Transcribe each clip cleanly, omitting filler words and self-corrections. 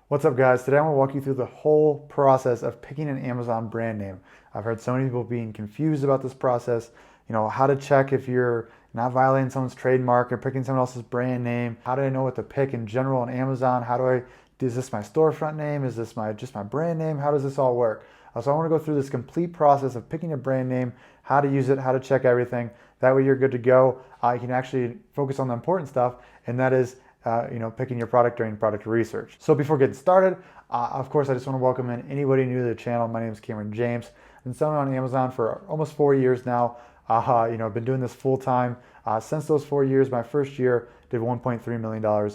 What's up, guys? Today I'm going to walk you through the whole process of picking an Amazon brand name. I've heard so many people being confused about this process, how to check if you're not violating someone's trademark or picking someone else's brand name. How do I know what to pick in general on Amazon? Is this my storefront name? Is this just my brand name? How does this all work? So I want to go through this complete process of picking a brand name, how to use it, how to check everything. That way you're good to go. You can actually focus on the important stuff, and that is picking your product during product research. So before getting started, of course, I just want to welcome in anybody new to the channel. My name is Camron James. I've been selling on Amazon for almost 4 years now. I've been doing this full time. Since those 4 years, my first year did $1.3 million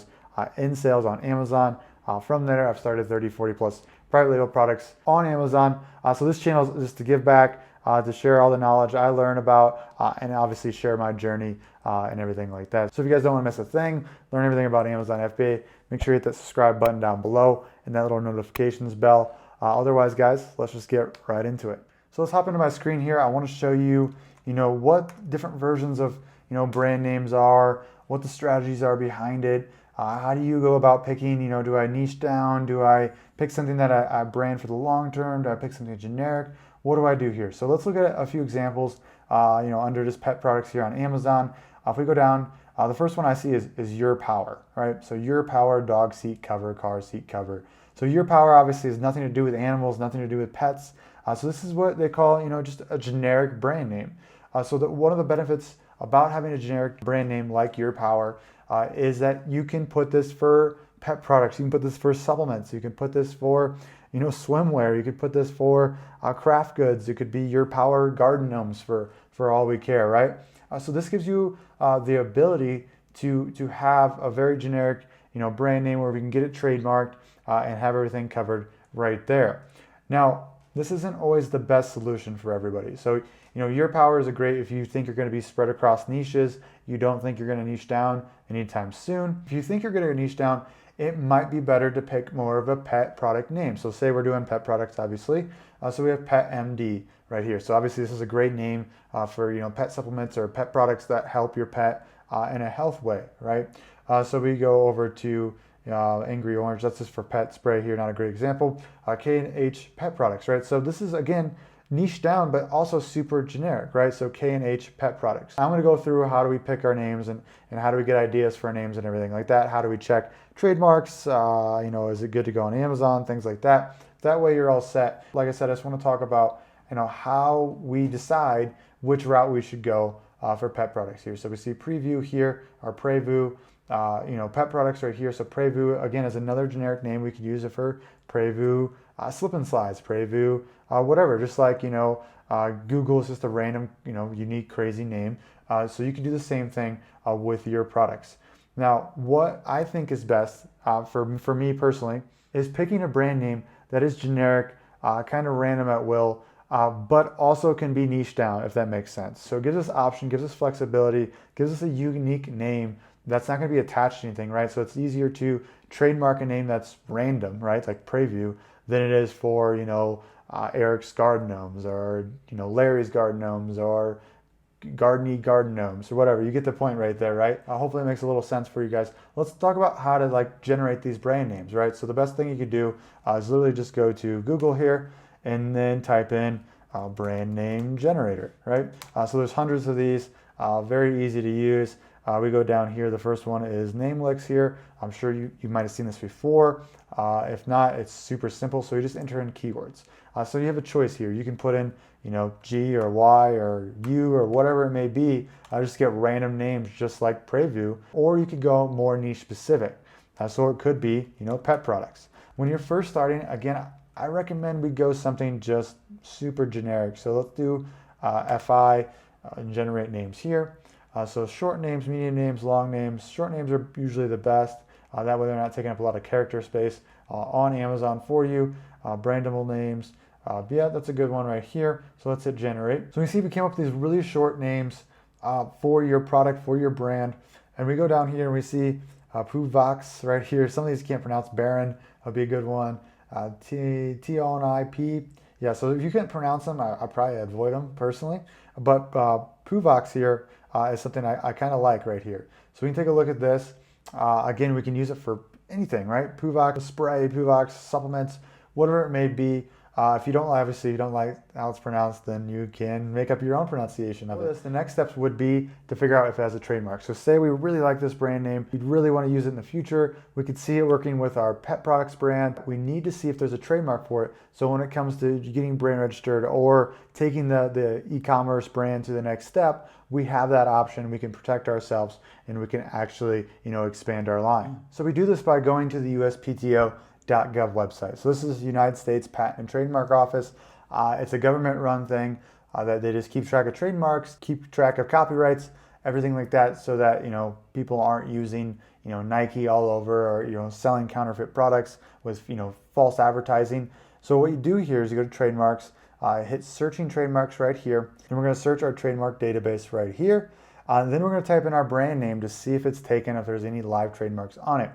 in sales on Amazon. From there, I've started 30, 40 plus private label products on Amazon. So this channel is just to give back, to share all the knowledge I learn about, and obviously share my journey and everything like that. So if you guys don't want to miss a thing, learn everything about Amazon FBA, make sure you hit that subscribe button down below and that little notifications bell. Otherwise, guys, let's just get right into it. So let's hop into my screen here. I want to show you, what different versions of, brand names are, what the strategies are behind it. How do you go about picking, do I niche down? Do I pick something that I brand for the long term? Do I pick something generic? What do I do here? So let's look at a few examples, under just pet products here on Amazon. If we go down, the first one I see is Your Power, right? So Your Power dog seat cover, car seat cover. So Your Power obviously has nothing to do with animals, nothing to do with pets. So this is what they call, just a generic brand name. One of the benefits about having a generic brand name like Your Power is that you can put this for pet products, you can put this for supplements, you can put this for swimwear, you could put this for craft goods, it could be Your Power garden gnomes for all we care, right? So this gives you the ability to have a very generic brand name where we can get it trademarked and have everything covered right there. Now, this isn't always the best solution for everybody. So, Your Power is a great if you think you're going to be spread across niches, you don't think you're going to niche down anytime soon. If you think you're going to niche down, it might be better to pick more of a pet product name. So say we're doing pet products, obviously. So we have Pet MD right here. So obviously this is a great name for pet supplements or pet products that help your pet in a health way, right? So we go over to Angry Orange. That's just for pet spray here, not a great example. K&H Pet Products, right? So this is, again, niche down, but also super generic, right? So K&H Pet Products. I'm going to go through how do we pick our names and how do we get ideas for our names and everything like that. How do we check trademarks? Is it good to go on Amazon? Things like that. That way you're all set. Like I said, I just want to talk about, how we decide which route we should go for pet products here. So we see preview here, or Prevu, pet products right here. So Prevu, again, is another generic name. We could use it for Prevu slip and slides, Prevu, whatever. Just like, Google is just a random, unique, crazy name. So you can do the same thing with your products. Now, what I think is best for me personally is picking a brand name that is generic, kind of random at will, but also can be niche down, if that makes sense. So it gives us option, gives us flexibility, gives us a unique name that's not going to be attached to anything, right? So it's easier to trademark a name that's random, right? Like Preview, than it is for, Eric's Garden Gnomes or, Larry's Garden Gnomes or Gardeny Garden Gnomes or whatever. You get the point right there, right? Hopefully it makes a little sense for you guys. Let's talk about how to generate these brand names, right? So the best thing you could do is literally just go to Google here and then type in brand name generator, right? So there's hundreds of these, very easy to use. We go down here. The first one is Namelix here. I'm sure you might have seen this before. If not, it's super simple. So you just enter in keywords. So you have a choice here. You can put in, G or Y or U or whatever it may be. Just get random names just like Preview. Or you could go more niche specific. So it could be, pet products. When you're first starting, again, I recommend we go something just super generic. So let's do FI, generate names here. So short names, medium names, long names. Short names are usually the best. That way they're not taking up a lot of character space on Amazon for you. Brandable names. Yeah, that's a good one right here. So let's hit generate. So we see we came up with these really short names for your product, for your brand. And we go down here and we see Puvax right here. Some of these can't pronounce. Baron would be a good one. T-O-N-I-P. Yeah, so if you can't pronounce them, I probably avoid them personally. But Puvax here is something I kind of like right here. So we can take a look at this. Again, we can use it for anything, right? Puvax spray, Puvax supplements, whatever it may be. If you don't, obviously, you don't like how it's pronounced, then you can make up your own pronunciation of it. The next steps would be to figure out if it has a trademark. So say we really like this brand name, we'd really want to use it in the future. We could see it working with our pet products brand. We need to see if there's a trademark for it. So when it comes to getting brand registered or taking the e-commerce brand to the next step, we have that option. We can protect ourselves and we can actually, expand our line. So we do this by going to the USPTO.gov website. So this is the United States Patent and Trademark Office. It's a government-run thing that they just keep track of trademarks, keep track of copyrights, everything like that, so that people aren't using Nike all over or selling counterfeit products with false advertising. So what you do here is you go to trademarks, hit searching trademarks right here, and we're going to search our trademark database right here. Then we're going to type in our brand name to see if it's taken, if there's any live trademarks on it.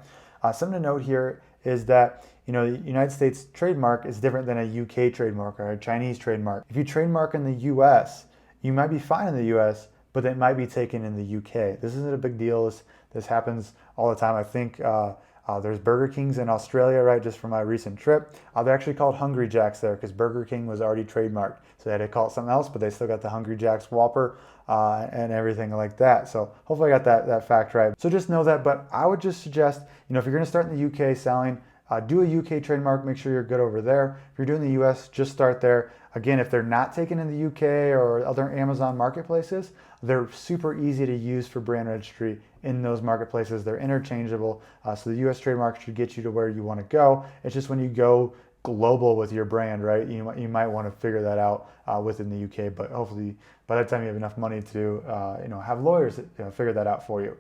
Something to note here is that the United States trademark is different than a UK trademark or a Chinese trademark. If you trademark in the US, you might be fine in the US, but it might be taken in the UK. This isn't a big deal. This happens all the time. I think there's Burger Kings in Australia, right, just from my recent trip. They're actually called Hungry Jacks there because Burger King was already trademarked. So they had to call it something else, but they still got the Hungry Jacks Whopper and everything like that. So hopefully I got that fact right. So just know that, but I would just suggest, if you're gonna start in the UK selling, do a UK trademark, make sure you're good over there. If you're doing the US, just start there. Again, if they're not taken in the UK or other Amazon marketplaces, they're super easy to use for brand registry in those marketplaces. They're interchangeable. So the US trademark should get you to where you want to go. It's just when you go global with your brand, right? You might want to figure that out within the UK, but hopefully by that time you have enough money to have lawyers figure that out for you.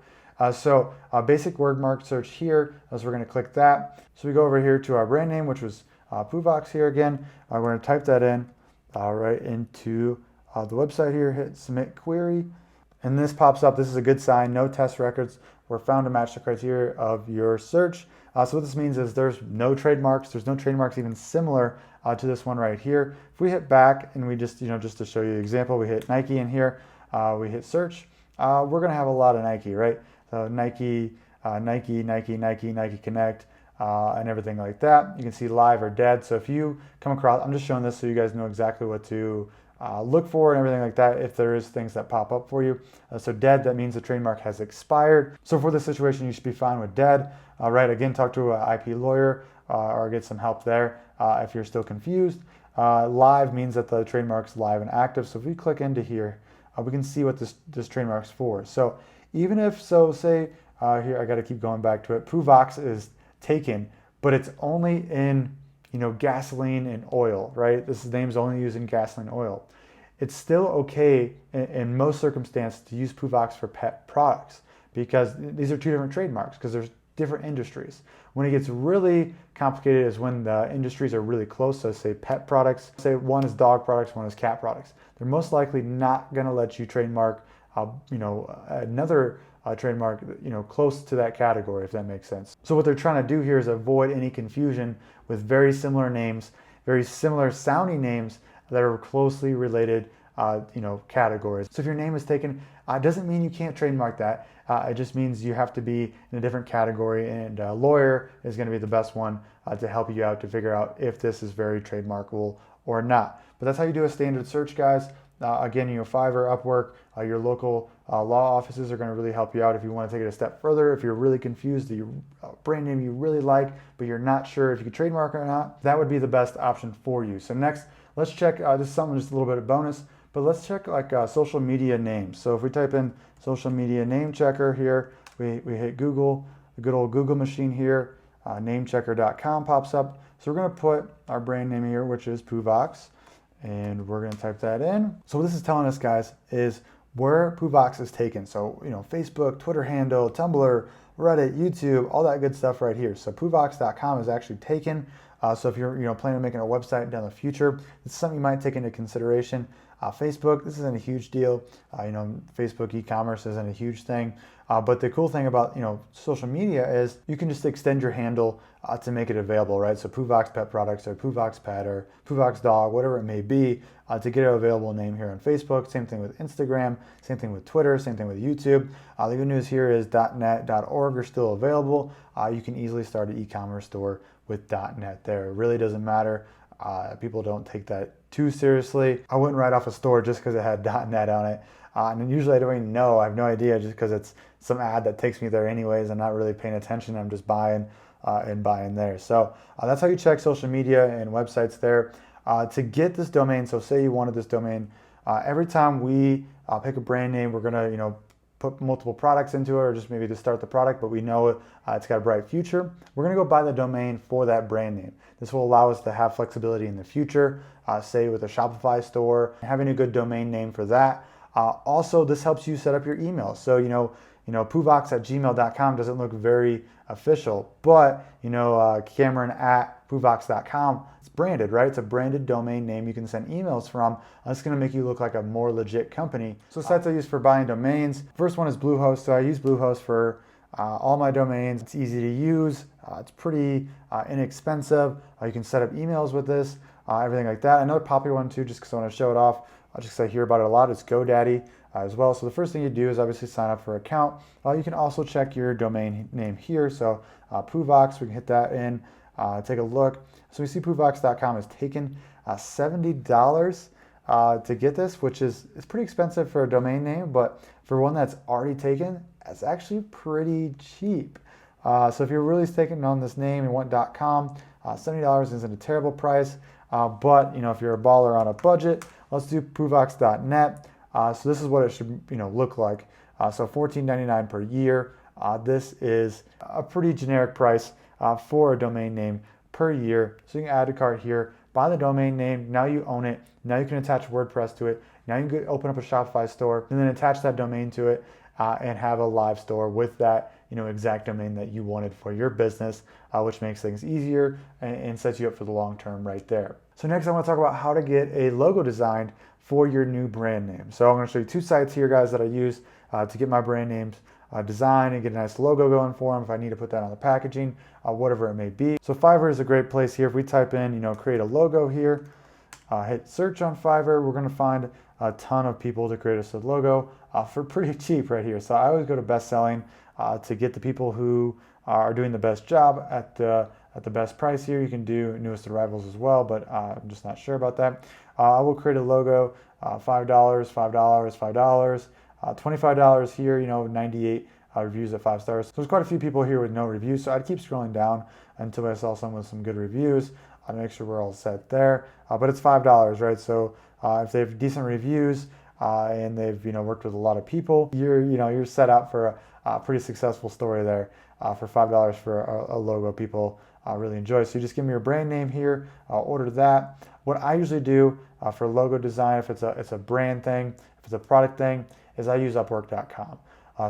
So basic word mark search here, as we're going to click that. So we go over here to our brand name, which was Puvax here again. We're going to type that in right into the website here, hit submit query, and this pops up. This is a good sign. No test records were found to match the criteria of your search. So what this means is there's no trademarks. There's no trademarks even similar to this one right here. If we hit back and we just, just to show you the example, we hit Nike in here, we hit search, we're going to have a lot of Nike, right? So Nike, Nike Connect, and everything like that. You can see live or dead. So if you come across, I'm just showing this so you guys know exactly what to look for and everything like that if there is things that pop up for you. So dead, that means the trademark has expired. So for this situation, you should be fine with dead. Right, again, talk to an IP lawyer or get some help there if you're still confused. Live means that the trademark's live and active. So if we click into here, we can see what this trademark's for. So even if, say here, I got to keep going back to it, Puvax is taken, but it's only in gasoline and oil, right? This name's only used in gasoline and oil. It's still okay in most circumstances to use Puvax for pet products because these are two different trademarks because there's different industries. When it gets really complicated is when the industries are really close. So say pet products, say one is dog products, one is cat products. They're most likely not going to let you trademark, another trademark, close to that category, if that makes sense. So what they're trying to do here is avoid any confusion with very similar names, very similar sounding names that are closely related, categories. So if your name is taken, it doesn't mean you can't trademark that. It just means you have to be in a different category, and a lawyer is going to be the best one to help you out to figure out if this is very trademarkable or not. But that's how you do a standard search, guys. Again, Fiverr, Upwork, your local law offices are going to really help you out if you want to take it a step further. If you're really confused, the brand name you really like, but you're not sure if you can trademark it or not, that would be the best option for you. So next, let's check, this is something just a little bit of bonus, but let's check social media names. So if we type in social media name checker here, we hit Google, the good old Google machine here, namechecker.com pops up. So we're going to put our brand name here, which is Puvax. And we're going to type that in. So what this is telling us, guys, is where Puvax is taken. So, Facebook, Twitter handle, Tumblr, Reddit, YouTube, all that good stuff right here. So Puvax.com is actually taken. So if you're planning on making a website down the future, it's something you might take into consideration. Facebook, this isn't a huge deal. Facebook e-commerce isn't a huge thing. But the cool thing about social media is you can just extend your handle to make it available, right? So Puvox Pet Products or Puvox Pet or Puvox Dog, whatever it may be, to get an available name here on Facebook. Same thing with Instagram, same thing with Twitter, same thing with YouTube. The good news here is .net, .org are still available. You can easily start an e-commerce store with .net there. It really doesn't matter. People don't take that too seriously. I wouldn't write off a store just because it had .net on it. And usually I don't even know. I have no idea just because it's some ad that takes me there anyways. I'm not really paying attention. I'm just buying and buying there. So that's how you check social media and websites there. To get this domain, so say you wanted this domain, every time we pick a brand name, we're going to put multiple products into it or just maybe to start the product, but we know it's got a bright future. We're going to go buy the domain for that brand name. This will allow us to have flexibility in the future, say with a Shopify store, having a good domain name for that. Also, this helps you set up your email. So, puvox@gmail.com doesn't look very official, but, Camron at puvox.com, it's branded, right? It's a branded domain name you can send emails from. It's going to make you look like a more legit company. So sites I use for buying domains. First one is Bluehost. So I use Bluehost for all my domains. It's easy to use. It's pretty inexpensive. You can set up emails with this, everything like that. Another popular one too, just because I want to show it off, just because I hear about it a lot, is GoDaddy as well. So the first thing you do is obviously sign up for an account. You can also check your domain name here. So Puvox, we can hit that in, take a look. So we see Puvox.com has taken $70 to get this, which is pretty expensive for a domain name, but for one that's already taken, it's actually pretty cheap. So if you're really taking on this name and want .com, $70 isn't a terrible price. But if you're a baller on a budget, let's do Puvox.net. So this is what it should look like. So $14.99 per year. This is a pretty generic price for a domain name per year. So you can add a cart here, buy the domain name. Now you own it. Now you can attach WordPress to it. Now you can open up a Shopify store and then attach that domain to it and have a live store with that exact domain that you wanted for your business, which makes things easier and sets you up for the long term right there. So next I want to talk about how to get a logo designed for your new brand name. So I'm going to show you two sites here, guys, that I use to get my brand names designed and get a nice logo going for them if I need to put that on the packaging, whatever it may be. So Fiverr is a great place here. If we type in, create a logo here, hit search on Fiverr, we're going to find a ton of people to create us a logo for pretty cheap right here. So I always go to best selling to get the people who are doing the best job at the best price here. You can do newest arrivals as well, but I'm just not sure about that. I will create a logo, $5, $5, $5, $25 here, 98 reviews at 5 stars. So there's quite a few people here with no reviews, so I'd keep scrolling down until I saw some with some good reviews. I'd make sure we're all set there. But it's $5, right? So if they have decent reviews and they've worked with a lot of people, you're set out for a pretty successful story there for $5 for a logo people really enjoy. So you just give me your brand name here, I'll order that. What I usually do for logo design, if it's a brand thing, if it's a product thing, is I use Upwork.com.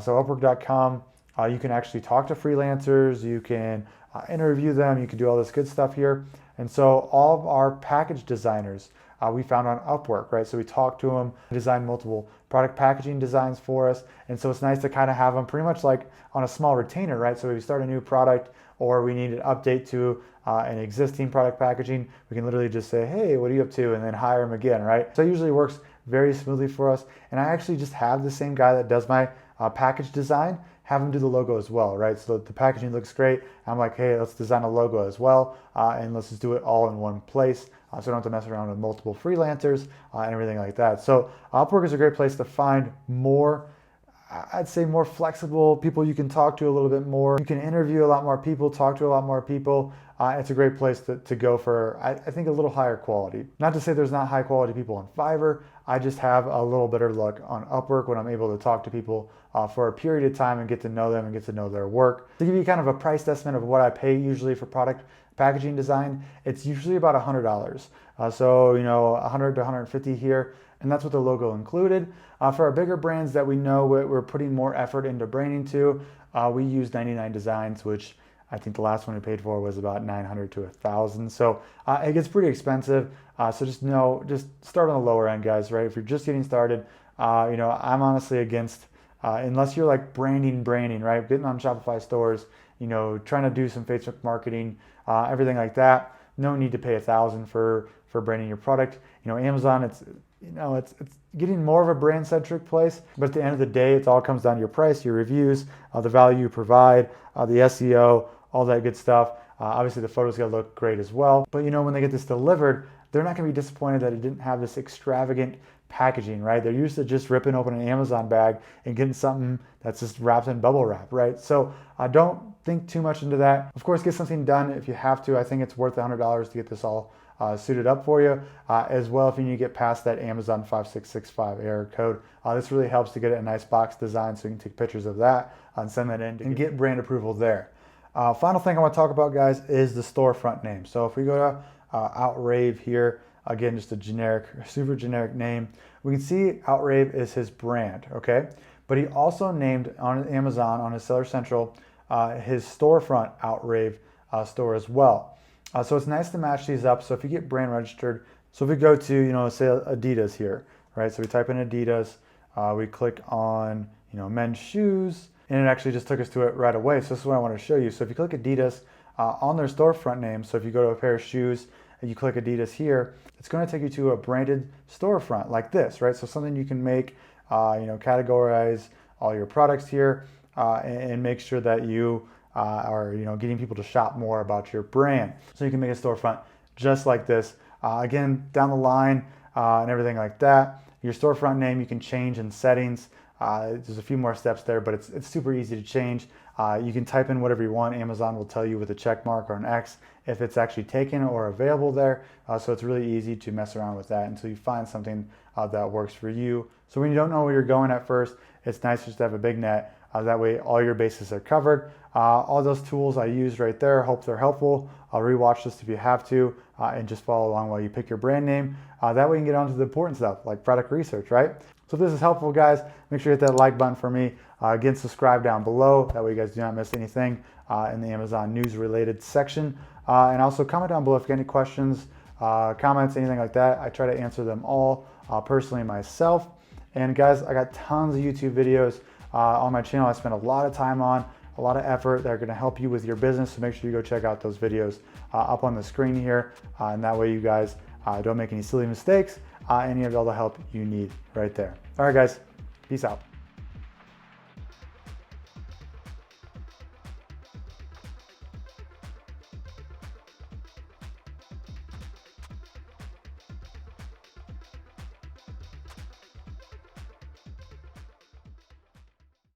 So Upwork.com, you can actually talk to freelancers, you can interview them, you can do all this good stuff here. And so all of our package designers, we found on Upwork, right? So we talked to them, design multiple product packaging designs for us. And so it's nice to kind of have them pretty much like on a small retainer, right? So if we start a new product or we need an update to an existing product packaging, we can literally just say, hey, what are you up to? And then hire them again, right? So it usually works very smoothly for us. And I actually just have the same guy that does my package design, have him do the logo as well, right? So the packaging looks great. I'm like, hey, let's design a logo as well. And let's just do it all in one place. So I don't have to mess around with multiple freelancers and everything like that. So Upwork is a great place to find more, I'd say more flexible people you can talk to a little bit more. You can interview a lot more people, talk to a lot more people. It's a great place to go for, I think, a little higher quality. Not to say there's not high quality people on Fiverr. I just have a little better luck on Upwork when I'm able to talk to people for a period of time and get to know them and get to know their work. To give you kind of a price estimate of what I pay usually for product packaging design, it's usually about $100. So, 100 to 150 here, and that's with the logo included. For our bigger brands that we know we're putting more effort into branding to, we use 99 Designs, which I think the last one we paid for was about $900 to $1,000. So it gets pretty expensive. So just start on the lower end, guys, right? If you're just getting started, I'm honestly against unless you're like branding, right? Getting on Shopify stores, trying to do some Facebook marketing, everything like that. No need to pay $1,000 for branding your product. Amazon, it's getting more of a brand centric place, but at the end of the day, it all comes down to your price, your reviews, the value you provide, the SEO, all that good stuff. Obviously the photos gotta look great as well. But when they get this delivered, they're not gonna be disappointed that it didn't have this extravagant packaging, right? They're used to just ripping open an Amazon bag and getting something that's just wrapped in bubble wrap, right? So don't think too much into that. Of course, get something done if you have to. I think it's worth $100 to get this all suited up for you. As well, if you need to get past that Amazon 5665 error code, this really helps to get it a nice box design so you can take pictures of that and send that in and get brand approval there. Final thing I want to talk about, guys, is the storefront name. So if we go to Outrave here, again, just a generic, super generic name, we can see Outrave is his brand, okay? But he also named on Amazon, on his Seller Central, his storefront Outrave store as well. So it's nice to match these up. So if you get brand registered, so if we go to, say Adidas here, right? So we type in Adidas, we click on, men's shoes, and it actually just took us to it right away. So this is what I want to show you. So if you click Adidas on their storefront name, so if you go to a pair of shoes and you click Adidas here, it's going to take you to a branded storefront like this, right? So something you can make, categorize all your products here and make sure that you are getting people to shop more about your brand. So you can make a storefront just like this. Again, down the line and everything like that. Your storefront name you can change in settings. There's a few more steps there, but it's super easy to change. You can type in whatever you want. Amazon will tell you with a check mark or an X if it's actually taken or available there. So it's really easy to mess around with that until you find something that works for you. So when you don't know where you're going at first, it's nice just to have a big net. That way all your bases are covered. All those tools I used right there, hope they're helpful. I'll rewatch this if you have to and just follow along while you pick your brand name. That way you can get on to the important stuff like product research, right? So if this is helpful, guys, make sure you hit that like button for me. Again, subscribe down below. That way you guys do not miss anything in the Amazon news related section. And also comment down below if you got any questions, comments, anything like that. I try to answer them all personally myself. And guys, I got tons of YouTube videos on my channel. I spend a lot of time on, a lot of effort that are going to help you with your business. So make sure you go check out those videos up on the screen here. And that way you guys don't make any silly mistakes and you have all the help you need right there. All right, guys, peace out.